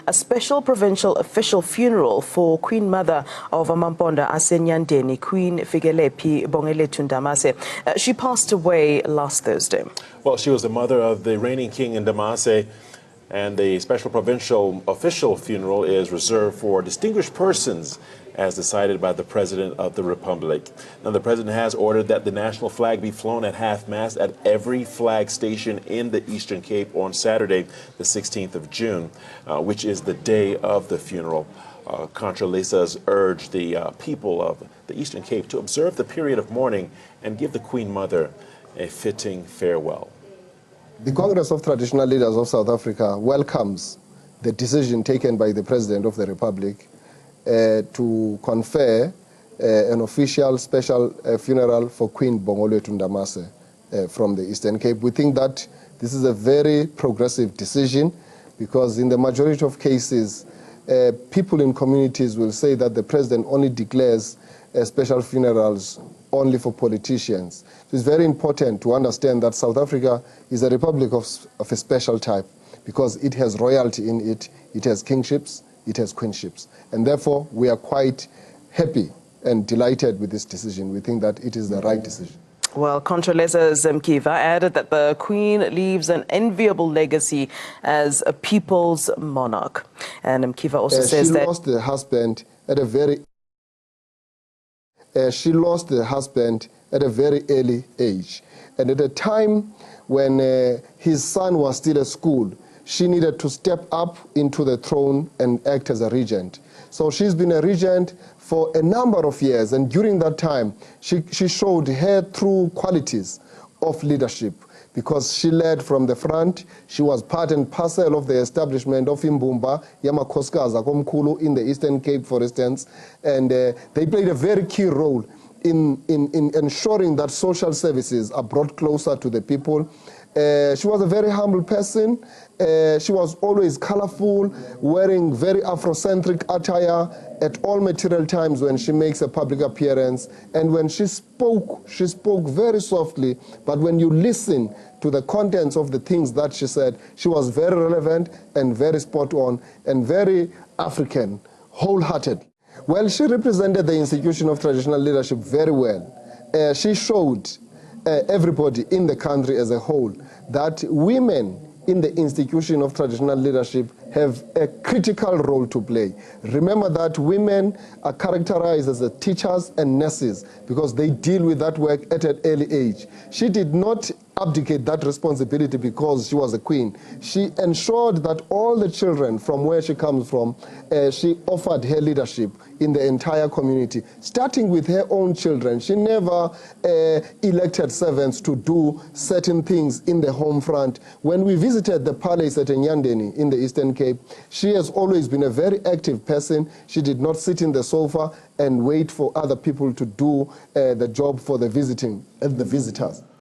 A special provincial official funeral for Queen Mother of Amampondo Queen Figelephi Bongelethu Ndamase. She passed away last Thursday. Well, she was the mother of the reigning king in Ndamase, and the special provincial official funeral is reserved for distinguished persons as decided by the President of the Republic. Now, the President has ordered that the national flag be flown at half-mast at every flag station in the Eastern Cape on Saturday, the 16th of June, which is the day of the funeral. Contralisas urge the people of the Eastern Cape to observe the period of mourning and give the Queen Mother a fitting farewell. The Congress of Traditional Leaders of South Africa welcomes the decision taken by the President of the Republic to confer an official special funeral for Queen Bongelethu Ndamase from the Eastern Cape. We think that this is a very progressive decision because in the majority of cases, people in communities will say that the President only declares special funerals only for politicians. So it's very important to understand that South Africa is a republic of a special type because it has royalty in it, it has kingships, it has queenships. And therefore, we are quite happy and delighted with this decision. We think that it is the right decision. Well, Contralesa Mkiva added that the Queen leaves an enviable legacy as a people's monarch. And Mkiva also says that she lost her husband at a very early age. And at a time when his son was still at school, she needed to step up into the throne and act as a regent. So she's been a regent for a number of years, and during that time, she showed her true qualities of leadership because she led from the front. She was part and parcel of the establishment of Imbumba, Yamakoskaza Komkulu in the Eastern Cape, for instance, and they played a very key role in ensuring that social services are brought closer to the people. She was a very humble person. She was always colorful, wearing very Afrocentric attire at all material times when she makes a public appearance. And when she spoke very softly. But when you listen to the contents of the things that she said, she was very relevant and very spot on and very African, wholehearted. Well, she represented the institution of traditional leadership very well. She showed everybody in the country as a whole that women in the institution of traditional leadership have a critical role to play. Remember that women are characterized as the teachers and nurses because they deal with that work at an early age. She did not abdicate that responsibility because she was a queen. She ensured that all the children from where she comes from, she offered her leadership in the entire community, starting with her own children. She never elected servants to do certain things in the home front. When we visited the palace at Enyandeni in the Eastern Cape, she has always been a very active person. She did not sit in the sofa and wait for other people to do the job for the visitors.